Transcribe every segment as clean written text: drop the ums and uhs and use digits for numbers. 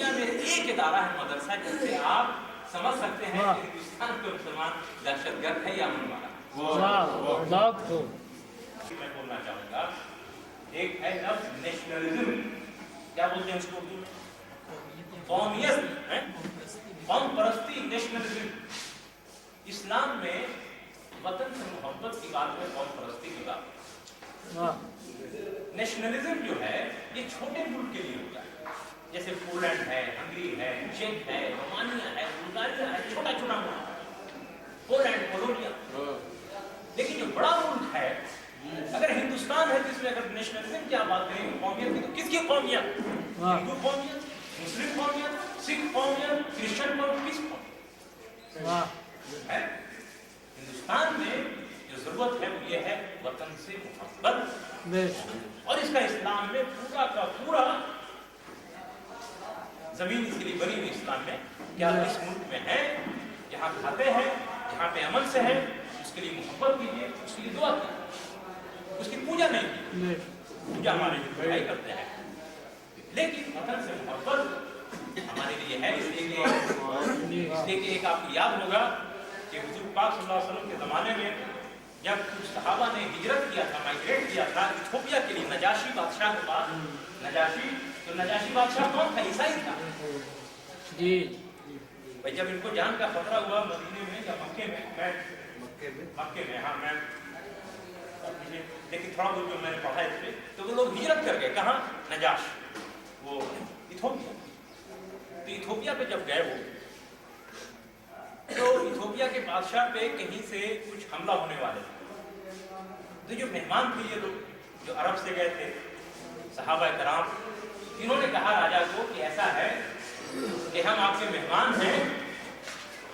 دنیا میں ایک ادارہ ہے مدرسہ جس سے آپ سمجھ سکتے ہیں کہ ہندوستان کا مسلمان دہشت گرد ہے یا امن والا. میں بولنا چاہوں گا ایک ہے لفظ نیشنلزم. کیا بولتے ہیں اس کو اردو میں؟ قومیت، قوم پرستی، نیشنلزم. اسلام میں وطن سے محبت کی بات ہے، قوم پرستی کی بات. نیشنلزم جو ہے یہ چھوٹے ملک کے لیے ہوتا ہے، جیسے پولینڈ ہے، ہنگری ہے، چیک ہے، رومانیہ ہے، بلغاریہ ہے، چھوٹا چھوٹا ملک، پولینڈ، کولونیا. لیکن جو بڑا ملک ہے، اگر ہندوستان ہے جس میں اگر نیشنلزم کی بات کریں قومیت کی، تو کس کی قومیت؟ ہندو قومیت، مسلم قومیت، سکھ قومیت، کرسچن قومیت، کس قومیت ہے؟ ہندوستان میں جو ضرورت ہے وہ یہ ہے وطن سے محبت، اور اس کا اسلام میں پورا کا پورا زمین اس کے لیے بنی ہوئی اسلام میں کہ آپ اس ملک میں ہیں، جہاں کھاتے ہیں، جہاں پہ امن سے ہے، اس کے لیے محبت کیجیے، اس کے لیے دعا کیجیے. اس کی پوجا نہیں کی، پوجا ہمارے بھائی کرتے ہیں، لیکن وطن سے محبت ہمارے لیے ہے. اس لیے کہ ایک آپ کو یاد ہوگا کہ حضور پاک صلی اللہ علیہ وسلم کے زمانے میں جب کچھ صحابہ نے ہجرت کیا تھا، مائگریٹ کیا تھا ایتھوپیا کے لیے، نجاشی بادشاہ کے پاس. نجاشی بادشاہ کون تھا؟ عیسائی تھا. بھائی جب ان کو جان کا خطرہ ہوا مدینے میں یا مکے میں ہاں میں لیکن تھوڑا بہت جو میں نے پڑھا اس پہ، تو وہ لوگ ہجرت کر گئے. کہاں؟ نجاش، وہ ایتھوپیا. تو ایتھوپیا پہ جب گئے وہ، تو ایتھوپیا کے بادشاہ پہ کہیں سے کچھ حملہ ہونے والے تھے. تو جو مہمان تھے یہ لوگ جو عرب سے گئے تھے صحابہ کرام، انہوں نے کہا راجا کو کہ ایسا ہے کہ ہم آپ کے مہمان ہیں،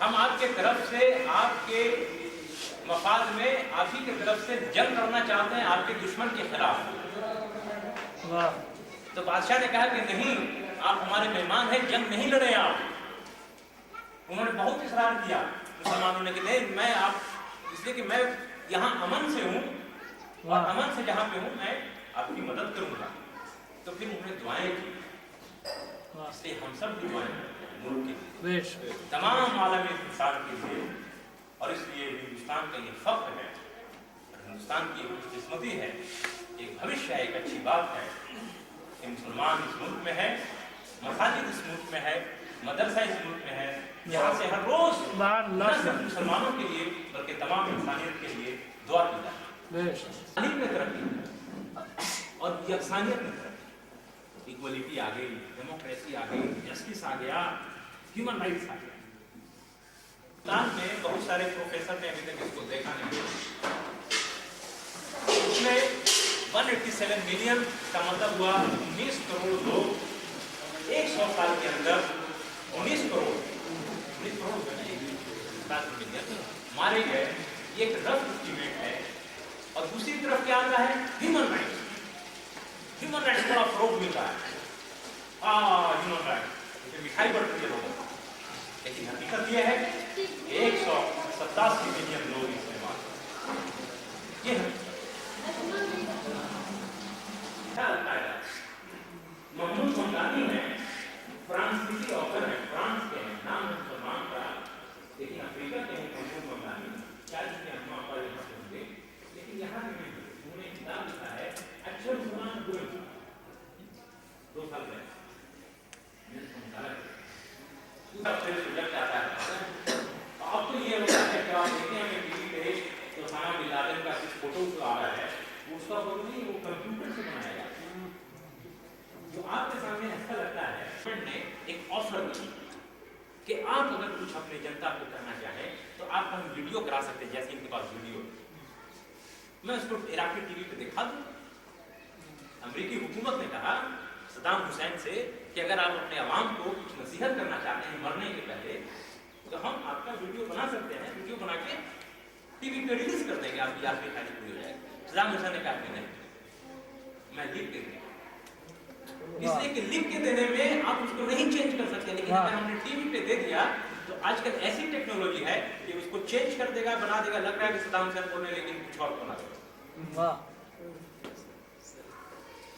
ہم آپ کے طرف سے آپ کے مفاد میں آپ ہی کی طرف سے جنگ کرنا چاہتے ہیں آپ کے دشمن کے خلاف. تو بادشاہ نے کہا کہ نہیں، آپ ہمارے مہمان ہیں، جنگ نہیں لڑیں آپ. انہوں نے بہت اصرار کیا مسلمانوں نے کہ نہیں، میں آپ اس لیے کہ میں یہاں امن سے ہوں، اور امن سے جہاں پہ ہوں میں آپ کی مدد کروں گا. تو پھر انہوں نے دعائیں کی. اس لیے ہم سب بھی دعائیں کرتے ہیں ملک کے لیے، تمام عالم انسان کے لیے. اور اس لیے ہندوستان کا یہ فخر ہے، ہندوستان کی ایک قسمتی ہے، ایک بھوشیہ ہے، ایک اچھی بات ہے کہ مسلمان اس ملک میں ہے، مساجد اس ملک میں ہے، مدرسہ اس ملک میں ہے، جہاں سے ہر روز نہ صرف مسلمانوں کے لیے بلکہ تمام انسانیت کے لیے دعا کی جاتی ہے. تعلیم میں ترقی اور یکسانیت میں ترقی، ایکولیٹی آ گئی، ڈیموکریسی آ گئی، جسٹس آ گیا، ہیومن رائٹس آ گیا. ہندوستان میں بہت سارے پروفیسر نے ابھی تک اس کو دیکھا نہیں. اس میں 187 ملین کا مطلب ہوا 19 کروڑ لوگ 100 سال کے اندر 19 کروڑ مارے گئے. یہ ایک رف اسٹیمیٹ ہے. اور دوسری طرف کیا آتا ہے؟ Human rights. ہیومن رائٹس بڑا فروغ مل رہا ہے. ہیومن رائٹس مٹھائی بڑھتی ہے لوگوں کو، لیکن حقیقت یہ ہے کہ 187 ملین لوگ اس میں مارے. یہ محمود ممدانی ہے، فرانسیسی آتھر ہے، فرانس کے ہیں، نام ہے مسلمان کا، لیکن افریقہ کے ہیں. محمود ممدانی شاید ان کے اما ابا یہاں سے ہوں گے، لیکن یہاں کے نہیں. انہوں نے کتاب لکھا ہے اچھے مسلمان برے مسلمان. 2 سال پہلے اب تو یہ ہوتا ہے کہ آپ دیکھتے ہیں کہ ٹی وی پہ اسامہ بن لادن کا کچھ فوٹو جو آ رہا ہے، اس کا فوٹو نہیں، وہ کمپیوٹر سے بنایا گیا. جو آپ کے سامنے ایسا لگتا ہے گورنمنٹ نے ایک آفر دی کہ آپ اگر کچھ اپنے جنتا کو کرنا چاہیں تو آپ ہم ویڈیو کرا سکتے ہیں، جیسے ان کے پاس ویڈیو. میں اس کو عراقی ٹی وی پہ دکھا دوں. امریکی حکومت نے کہا صدام حسین سے کہ اگر آپ اپنے عوام کو کچھ نصیحت کرنا چاہتے ہیں مرنے کے پہلے تو ہم آپ کا ویڈیو بنا سکتے ہیں. ویڈیو بنا کے ٹی وی پہ ریلیز کر دیں گے، آپ کی آخری خواہش پوری ہو جائے گی. صدام حسین نے کہا کہ نہیں، میں لکھ کے دوں. اس لیے کہ لکھ کے دینے میں آپ اس کو نہیں چینج کر سکتے، لیکن اگر ہم نے ٹی وی پہ دے دیا تو آج کل ایسی ٹیکنالوجی ہے کہ اس کو چینج کر دے گا، بنا دے گا. لگ رہا ہے کہ صدام حسین بولنے لیکن کچھ اور بنا دے گا.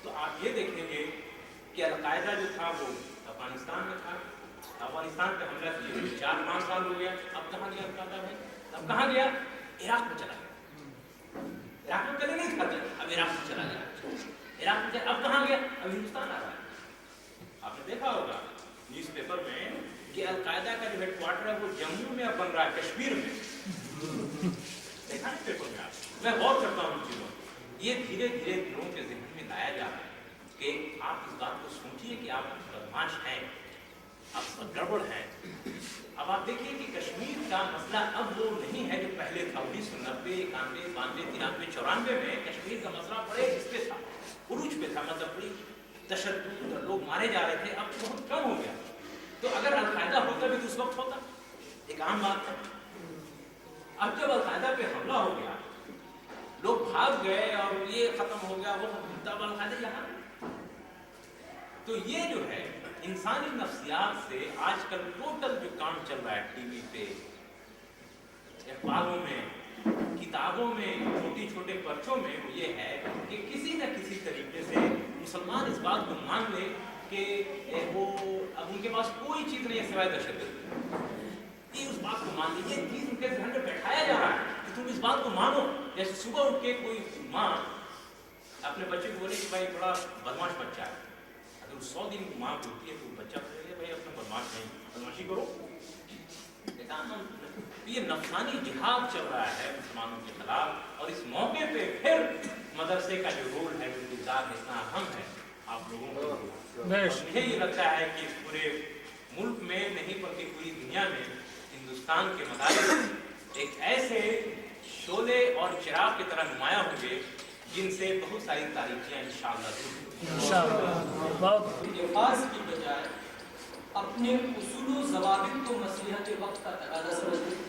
تو آپ یہ دیکھیں گے کہ القاعدہ جو تھا وہ افغانستان میں تھا، افغانستان پہ حملہ کیے 4-5 سال ہو گیا، اب کہاں گیا القاعدہ بھائی؟ اب کہاں گیا؟ عراق میں چلا گیا۔ عراق میں پہلے نہیں تھا، اب عراق میں چلا گیا، عراق میں اب کہاں گیا؟ اب ہندوستان آ رہا ہے۔ آپ نے دیکھا ہوگا نیوز پیپر میں کہ القاعدہ کا جو ہیڈ کوارٹر ہے وہ جموں میں اب بن رہا ہے، کشمیر میں۔ دیکھا نہیں پیپر میں؟ آپ میں غور کرتا ہوں ان چیزوں، یہ دھیرے دھیرے لوگوں کے ذہن میں لایا جا رہا ہے کہ آپ اس بات کو سوچیے کہ آپ بدماش ہیں، آپ گڑبڑ ہیں۔ اب آپ دیکھیے کہ کشمیر کا مسئلہ اب وہ نہیں ہے جو پہلے تھا۔ 1990، 91، 92، 93، 94 میں کشمیر کا مسئلہ بڑے اس پہ تھا، عروج پہ تھا، مطلب بڑی تشدد، لوگ مارے جا رہے تھے، اب بہت کم ہو گیا۔ تو اگر القاعدہ ہوتا بھی تو اس وقت ہوتا، ایک عام بات ہے۔ اب جب القاعدہ پہ حملہ ہو گیا، لوگ بھاگ گئے اور یہ ختم ہو گیا، وہ تب القاعدہ یہاں۔ تو یہ جو ہے انسانی نفسیات سے آج کل ٹوٹل جو کام چل رہا ہے ٹی وی پہ، اخباروں میں، کتابوں میں، چھوٹی چھوٹے پرچوں میں، وہ یہ ہے کہ کسی نہ کسی طریقے سے مسلمان اس بات کو مان لے کہ وہ اب ان کے پاس کوئی چیز نہیں ہے سوائے دہشت گردی۔ یہ اس بات کو مان لی، یہ چیز ان کے ذہن میں بیٹھایا جا رہا ہے کہ تم اس بات کو مانو۔ جیسے صبح اٹھ کے کوئی ماں اپنے بچے کو بولے کہ بھائی بڑا بدماش بچہ ہے، اگر 100 دن ماں بولتی ہے تو بچہ کہے بھائی اپنا بدماش نہیں، بدماشی کرو۔ یہ نفسانی جہاد چل رہا ہے مسلمانوں کے خلاف، اور اس موقع پہ پھر مدرسے کا جو رول ہے، جو کردار اتنا اہم ہے آپ لوگوں کو، مجھے یہ لگتا ہے کہ پورے ملک میں نہیں بلکہ پوری دنیا میں ہندوستان کے مدارس ایک ایسے شعلے اور چراغ کی طرح نمایاں ہوں گے جن سے بہت ساری تاریخیاں انشاءاللہ نفاذ کی بجائے اپنے اصول و ضوابط کو مصلحت وقت کا تقاضا سمجھتے ہیں،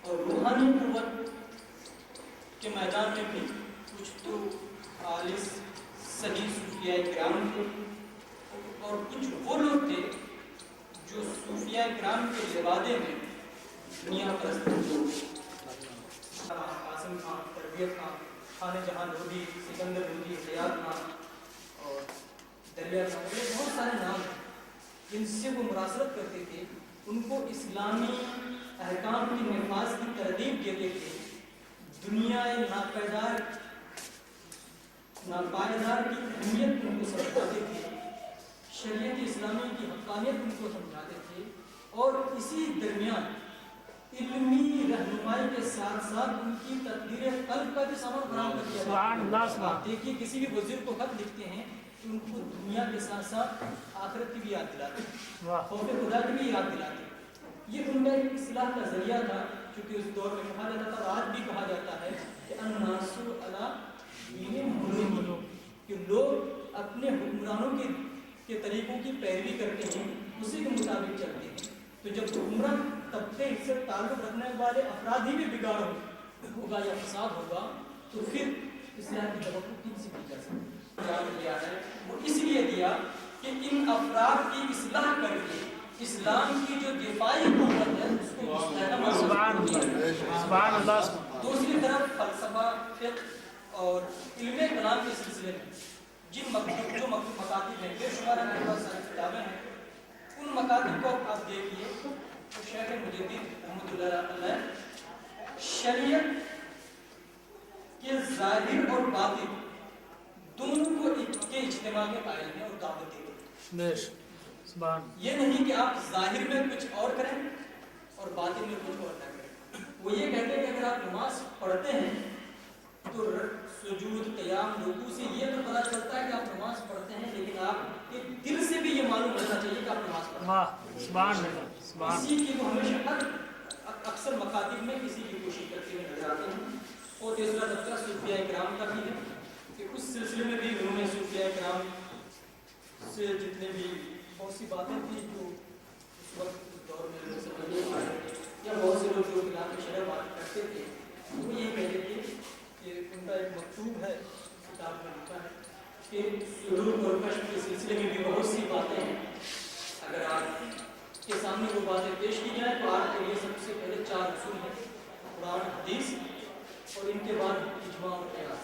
اور روحانی قوت کے میدان میں بھی کچھ تو خالص صحیح صوفیاء کرام تھے، اور کچھ وہ لوگ تھے جو صوفیاء کرام کے لبادے میں دنیا پرست لوگ، قاسم خان، تربیت خان، خانِ جہاں لودھی، سکندر لودھی، حیات خان اور دریا خان، یہ بہت سارے نام ہیں جن سے وہ مراسلت کرتے تھے، ان کو اسلامی احکام کی نفاذ کی ترغیب دیتے تھے، دنیا ناپائیدار کی اہمیت ان کو سمجھاتے تھے، شریعت اسلامی کی حقانیت ان کو سمجھاتے تھے، اور اسی درمیان علمی رہنمائی کے ساتھ ساتھ ان کی تدبیر قلب کا بھی سامان فراہم کر دیا۔ آپ دیکھیے کسی بھی وزیر کو خط لکھتے ہیں کہ ان کو دنیا کے ساتھ ساتھ آخرت کی بھی یاد دلاتے ہیں، خوف خدا کی بھی یاد دلاتے ہیں۔ یہ ان کا ایک اصلاح کا ذریعہ تھا، چونکہ اس دور میں کہا جاتا تھا، آج بھی کہا جاتا ہے کہ الناس علی دین ملوکہم، کہ لوگ اپنے حکمرانوں کے طریقوں کی پیروی کرتے ہیں، اسی کے مطابق چلتے ہیں۔ تو جب حکمران طبقے سے تعلق رکھنے والے افراد ہی میں بگاڑ ہوگا یا فساد ہوگا تو پھر اصلاح کی توقع کن سے کی جا سکتی ہے؟ دیا ہے وہ اس لیے دیا کہ ان افراد کی اصلاح کر کے اسلام کی جو دفاعی قوت ہے اس کو سبحان اللہ۔ دوسری طرف فلسفہ، فقہ اور علم کلام کے سلسلے میں جن جو مکاتب ہیں، بے شمار ہمارے پاس ساری کتابیں ہیں، ان مکاتب کو آپ دیکھیے تو شیخ مجدد رحمۃ اللہ علیہ شریعت کے ظاہر اور باطن دونوں کو کے اجتماع کے قائل ہیں اور دعوت دیتے ہیں۔ یہ نہیں کہ آپ ظاہر میں کچھ اور کریں اور باطن میں کچھ اور نہ کریں۔ وہ یہ کہتے ہیں کہ اگر آپ نماز پڑھتے ہیں تو سجود، قیام، رکوع سے یہ تو پتہ چلتا ہے کہ آپ نماز پڑھتے ہیں، لیکن آپ کے دل سے بھی یہ معلوم ہونا چاہیے کہ آپ نماز پڑھتے ہیں۔ اسی کی وہ ہمیشہ اکثر مکاتب میں کسی کی کوشش کرتے ہوئے نظر آتے ہیں۔ اور تیسرا طبقہ صوفیاء کرام کا بھی ہے کہ اس سلسلے میں بھی انہوں نے صوفیاء کرام سے جتنے بھی بہت سی باتیں تھیں جو اس وقت اس دور میں لوگ سمجھنے والے تھے، یا بہت سے لوگ جو کلام کی شرح بات کرتے تھے، وہ یہ کہتے تھے کہ ان کا ایک مکتوب ہے، کتاب میں لکھا ہے کہ سلوک اور کشف کے سلسلے میں بھی بہت سی باتیں ہیں، اگر آپ کے سامنے وہ باتیں پیش کی جائیں تو آپ کے لیے سب سے پہلے 4 اصول ہیں، قرآن، حدیث، اور ان کے بعد اجماع اور قیاس۔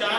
4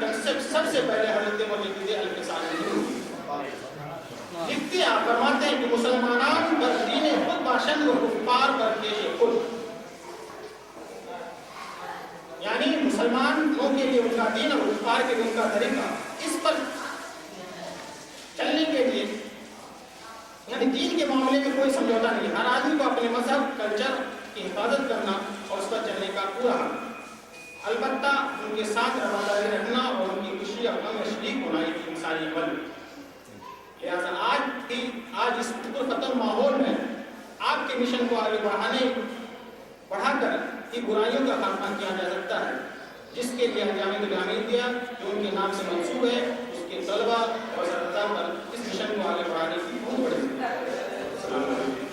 کنسیپٹ سب سے پہلے حضرت مولانا الفسانی لکھتے ہیں، فرماتے ہیں کہ مسلمانان پر دین خود باشند و کفار پر پیش خود، یعنی مسلمانوں کے لیے ان کا دین اور کفار کے لیے ان کا طریقہ، اس پر چلنے کے لیے یعنی دین کے معاملے میں کوئی سمجھوتا نہیں، ہر آدمی کو اپنے مذہب کلچر کی حفاظت کرنا اور اس پر چلنے کا پورا حق، البتہ ان کے ساتھ رواداری رکھنا اور ان کی خوشی اور غم میں شریک ہونا ایک انسانی عمل۔ لہٰذا آج اس فتح ماحول میں آپ کے مشن کو آگے بڑھا کر ان برائیوں کا خاتمہ کیا جا سکتا ہے، جس کے لیے جامعہ الحمدیہ جو ان کے نام سے منسوب ہے، اس کے طلبہ اور اساتذہ پر اس مشن کو آگے بڑھانے کی بہت بڑی ذمہ داری ہے۔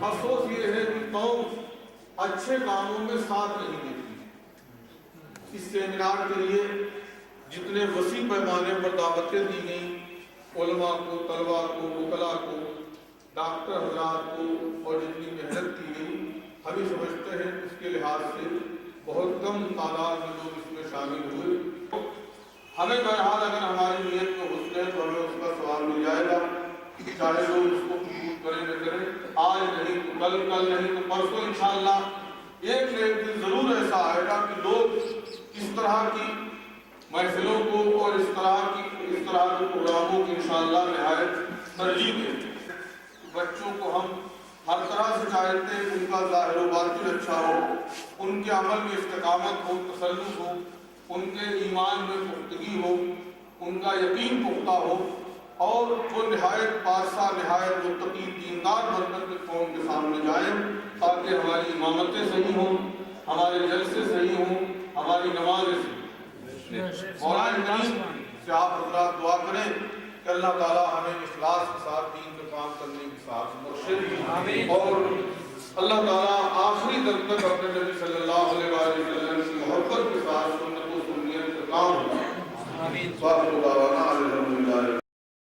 افسوس یہ ہے کہ قوم اچھے کاموں میں ساتھ نہیں دیتی۔ اس سیمینار کے لیے جتنے وسیع پیمانے پر دعوتیں دی گئیں، علماء کو، طلباء کو، وکلاء کو، ڈاکٹر حضرات کو، اور جتنی محنت کی گئی، ہم یہ سمجھتے ہیں اس کے لحاظ سے بہت کم تعداد میں لوگ اس میں شامل ہوئے۔ ہمیں بہرحال اگر ہماری نیت کو حسن ہے تو ہمیں اس کا ثواب مل جائے گا، چاہے لوگ اس کو قبول کریں نہ کریں، آج نہیں تو کل، کل نہیں تو پرسوں انشاءاللہ ایک نہ ایک دن ضرور ایسا آئے گا کہ لوگ اس طرح کی محفلوں کو اور اس طرح کے پروگراموں کی انشاءاللہ نہایت ترجیح دیں۔ بچوں کو ہم ہر طرح سے چاہتے ہیں کہ ان کا ظاہر و باطن اچھا ہو، ان کے عمل میں استقامت ہو، تسلط ہو، ان کے ایمان میں پختگی ہو، ان کا یقین پختہ ہو، اور وہ نہایت پارسا نہایت متقی دیندار بن کر کے قوم کے سامنے جائیں تاکہ ہماری امامتیں صحیح ہوں، ہمارے جلسے صحیح ہوں، ہماری نمازیں صحیح ہوں۔ مولانا کریم سے آپ حضرات دعا کریں کہ اللہ تعالیٰ ہمیں اخلاص کے ساتھ دین کا کام کرنے کی ساتھ بخشے، اور اللہ تعالیٰ آخری دم تک اپنے نبی صلی اللہ علیہ وآلہ